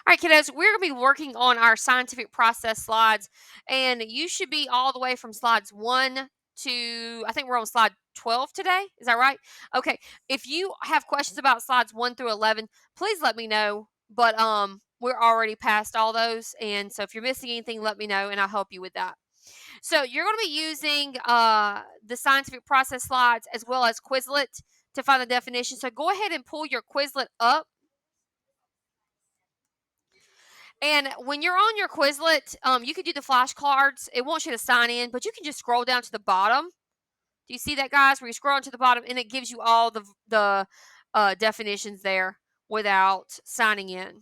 right, kiddos, we're going to be working on our scientific process slides, and you should be all the way from slides 1 to, I think we're on slide 12 today. Is that right? Okay. If you have questions about slides 1 through 11, please let me know. But we're already past all those, and so if you're missing anything, let me know, and I'll help you with that. So you're going to be using the scientific process slides as well as Quizlet to find the definition. So go ahead and pull your Quizlet up. And when you're on your Quizlet, you can do the flashcards. It wants you to sign in, but you can just scroll down to the bottom. Do you see that, guys? Where you scroll to the bottom, and it gives you all the definitions there without signing in.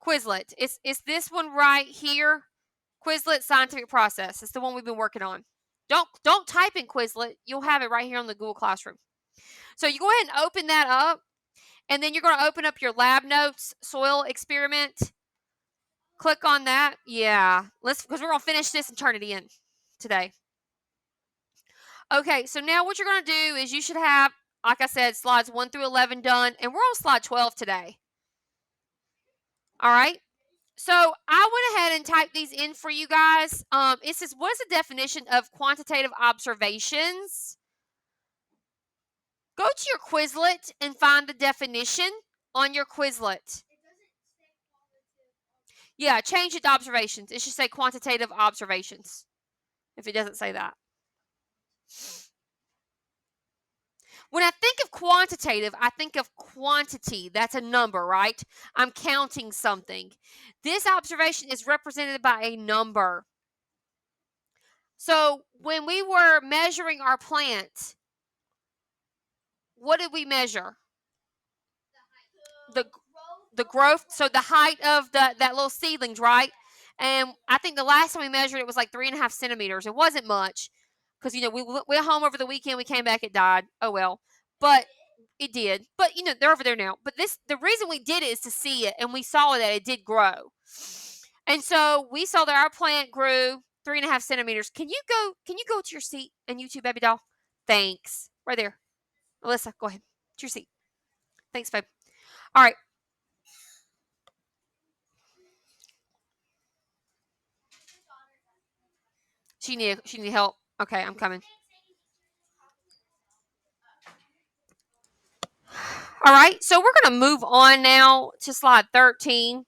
Quizlet. It's this one right here. Quizlet scientific process. It's the one we've been working on. Don't type in Quizlet. You'll have it right here on the Google Classroom. So you go ahead and open that up, and then you're going to open up your lab notes soil experiment. Click on that. Yeah. Because we're going to finish this and turn it in today. Okay, so now what you're going to do is you should have, like I said, slides 1 through 11 done, and we're on slide 12 today. All right. So I went ahead and typed these in for you guys. It says, what is the definition of quantitative observations? Go to your Quizlet and find the definition on your Quizlet. Yeah, change it to observations. It should say quantitative observations if it doesn't say that. When I think of quantitative, I think of quantity. That's a number, right? I'm counting something. This observation is represented by a number. So when we were measuring our plant, what did we measure? The growth. So the height of that little seedlings, right? And I think the last time we measured it was like 3.5 centimeters. It wasn't much because we went home over the weekend. We came back, it died. Oh well, but it did. But they're over there now. But the reason we did it is to see it, and we saw that it did grow. And so we saw that our plant grew 3.5 centimeters. Can you go to your seat and YouTube, baby doll? Thanks. Right there. Alyssa, go ahead. To your seat. Thanks, babe. All right. She need help. Okay, I'm coming. All right, so we're going to move on now to slide 13.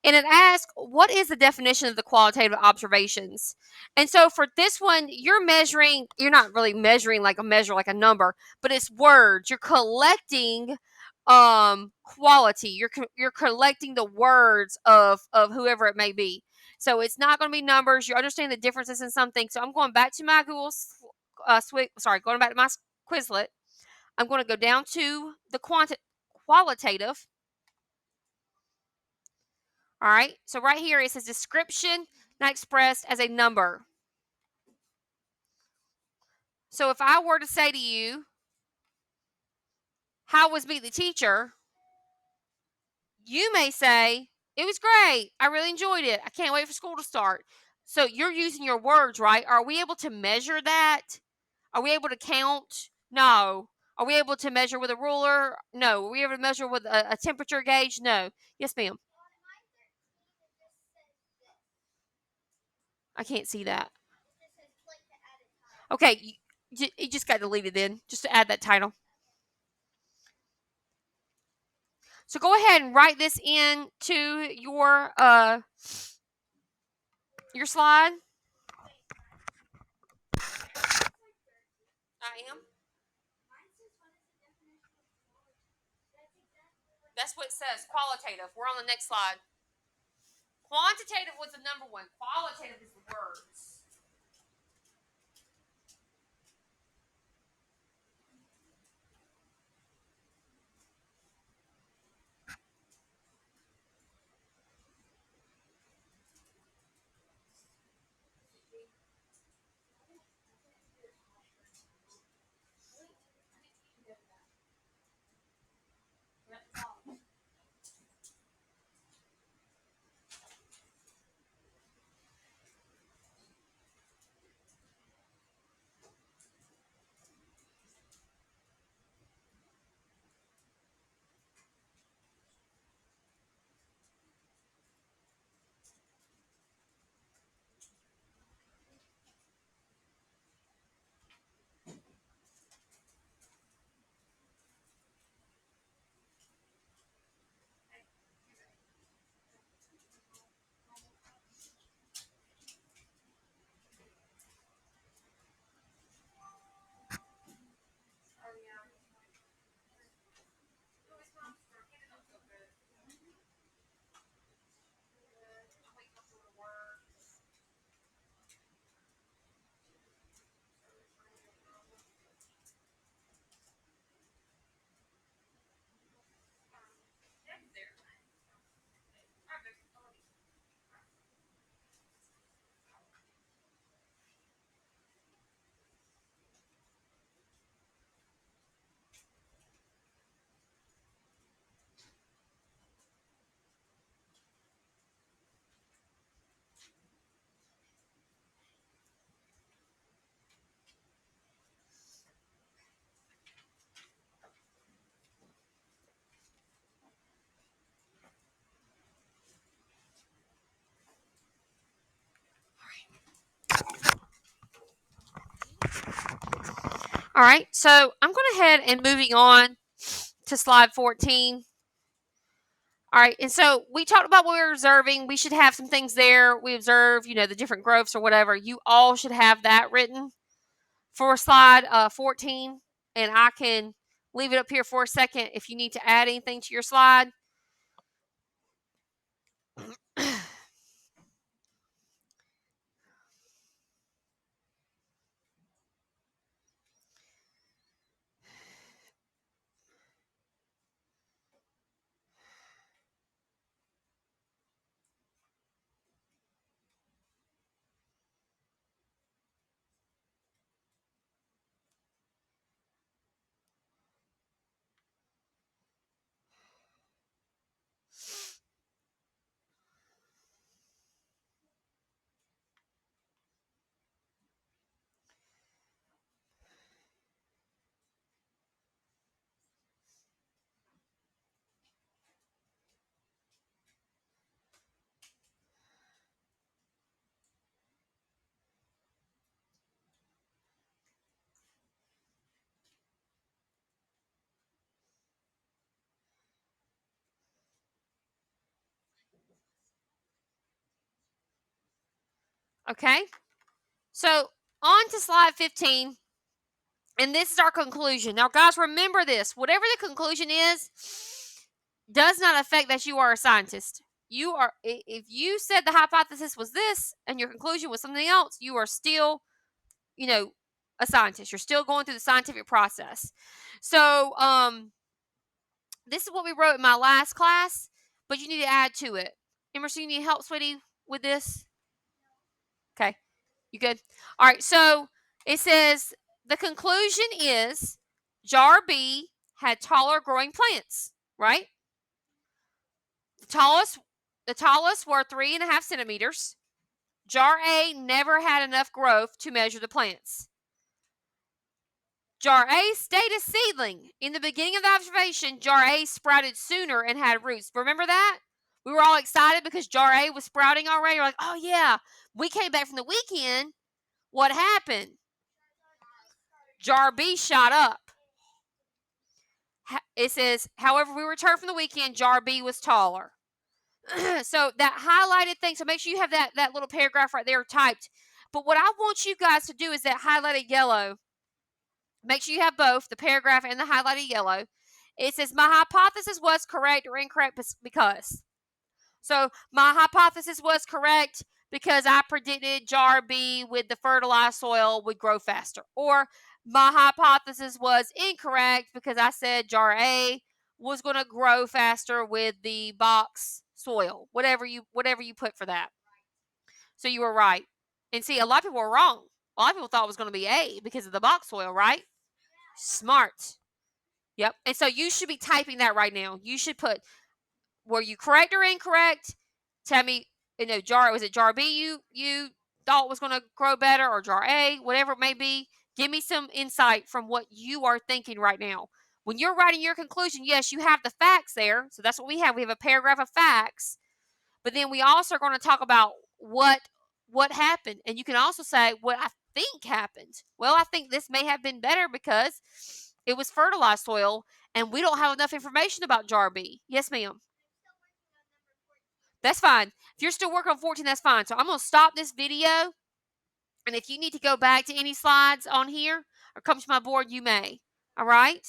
And it asks, what is the definition of the qualitative observations? And so for this one, you're not really measuring like a measure, like a number, but it's words. You're collecting quality. You're collecting the words of whoever it may be. So it's not going to be numbers. You understand the differences in something. So I'm going back to my going back to my Quizlet. I'm going to go down to the qualitative. All right. So right here it says description not expressed as a number. So if I were to say to you, how was Meet the Teacher? You may say, it was great. I really enjoyed it. I can't wait for school to start. So you're using your words, right? Are we able to measure that? Are we able to count? No. Are we able to measure with a ruler? No. Are we able to measure with a temperature gauge? No. Yes, ma'am. I can't see that. Okay. You just got deleted then, just to add that title. So go ahead and write this in to your slide. I am. That's what it says. Qualitative. We're on the next slide. Quantitative was the number one. Qualitative is the words. All right, so I'm going ahead and moving on to slide 14. All right, and so we talked about what we were observing. We should have some things there. We observe, the different growths or whatever. You all should have that written for slide 14, and I can leave it up here for a second if you need to add anything to your slide. Okay, so on to slide 15. And this is our conclusion. Now, guys, remember this. Whatever the conclusion is, does not affect that you are a scientist. You are, if you said the hypothesis was this and your conclusion was something else, you are still, a scientist. You're still going through the scientific process. So, this is what we wrote in my last class, but you need to add to it. Emerson, you need help, sweetie, with this? Okay. You good? All right. So it says the conclusion is jar B had taller growing plants, right? The tallest were 3.5 centimeters. Jar A never had enough growth to measure the plants. Jar A stayed a seedling. In the beginning of the observation, Jar A sprouted sooner and had roots. Remember that? We were all excited because Jar A was sprouting already. We're like, oh yeah, we came back from the weekend. What happened? Jar B shot up. It says, however, we returned from the weekend, Jar B was taller. So that highlighted thing, so make sure you have that little paragraph right there typed. But what I want you guys to do is that highlighted yellow. Make sure you have both, the paragraph and the highlighted yellow. It says, my hypothesis was correct or incorrect because. So my hypothesis was correct because I predicted jar B with the fertilized soil would grow faster. Or my hypothesis was incorrect because I said jar A was going to grow faster with the box soil. Whatever you put for that. So you were right. And see, a lot of people were wrong. A lot of people thought it was going to be A because of the box soil, right? Smart. Yep. And so you should be typing that right now. You should put, were you correct or incorrect? Tell me, was it jar B you thought was going to grow better, or jar A, whatever it may be. Give me some insight from what you are thinking right now. When you're writing your conclusion, yes, you have the facts there. So that's what we have. We have a paragraph of facts. But then we also are going to talk about what happened. And you can also say what I think happened. Well, I think this may have been better because it was fertilized soil and we don't have enough information about jar B. Yes, ma'am. That's fine. If you're still working on 14, that's fine. So I'm going to stop this video. And if you need to go back to any slides on here or come to my board, you may. All right?